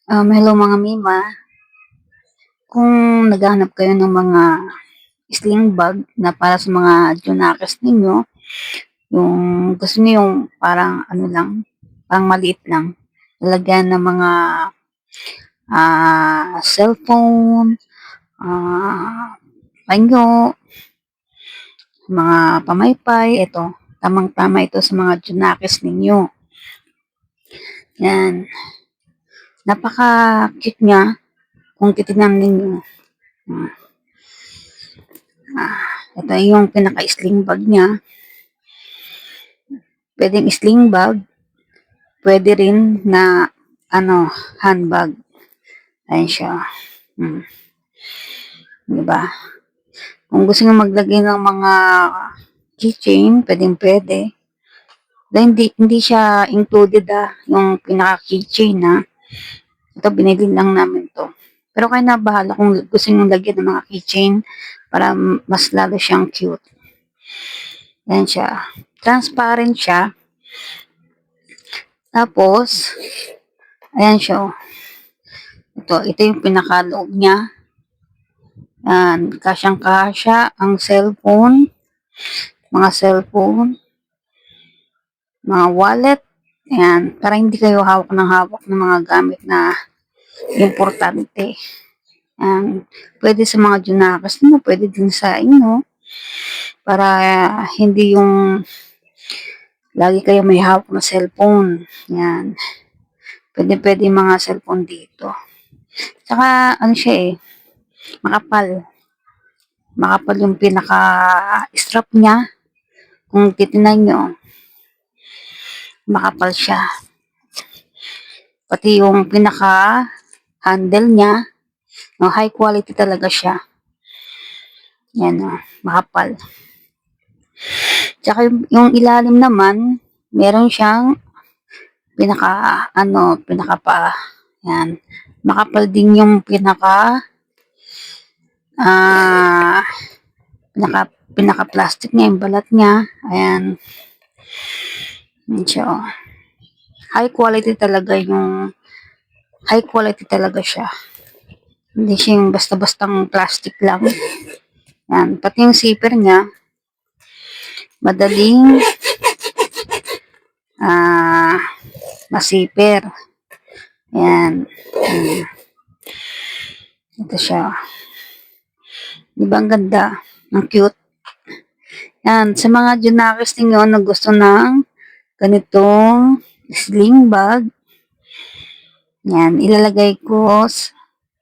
Hello mga Mima. Kung naghahanap kayo ng mga sling bag na para sa mga junakis ninyo, yung gusto niyo yung parang ano lang, parang maliit lang, lalagyan ng mga cellphone, panyo, mga pamaypay, ito, tamang-tama ito sa mga junakis ninyo. Yan. Napaka-cute niya kung titignan ninyo. Ito yung pinaka-sling bag niya. Pwedeng sling bag, pwede rin na handbag. Ayan siya. Diba? Kung gusto nyo maglagay ng mga keychain, pwede. Hindi siya included yung pinaka-keychain Ito, binili lang namin to. Pero kayo na bahala kung gusto nyo lagyan ng mga keychain para mas lalo siyang cute. Ayan siya. Transparent siya. Tapos, ayan siya. Ito yung pinakaloob niya. Yan, kasyang-kasya ang cellphone, mga wallet. Ayan, para hindi kayo hawak ng mga gamit na importante. Ayan, pwede sa mga junakas nyo, pwede din sa inyo. Para hindi yung lagi kayo may hawak na cellphone. Ayan. Pwede mga cellphone dito. Tsaka, ano siya makapal. Makapal yung pinaka-strap niya. Kung titinan nyo, makapal siya. Pati yung pinaka-handle niya, high quality talaga siya. Yan makapal. Tsaka yung ilalim naman, meron siyang pinaka pa. Yan. Makapal din yung pinaka-plastic niya, yung balat niya. Ayan. So, high quality talaga siya. Hindi siya yung basta-bastang plastic lang. Yan. Pati yung zipper niya, madaling masipir. Yan. Ito siya. Diba ang ganda? Ang cute. Yan. Sa mga junakis ninyo na gusto ng ganitong sling bag, yan. Ilalagay ko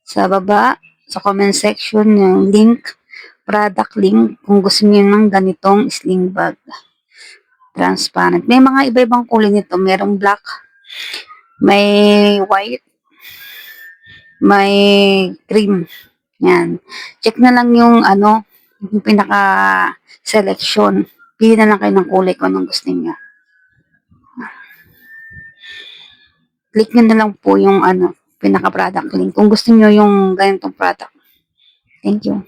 sa baba, sa comment section, yung product link, kung gusto niyo ng ganitong sling bag. Transparent. May mga iba-ibang kulay nito. Merong black, may white, may cream. Yan. Check na lang yung yung pinaka-selection. Pili na lang kayo ng kulay kung anong gusto niyo. Click nyo na lang po yung pinaka-product link kung gusto niyo yung ganitong product. Thank you.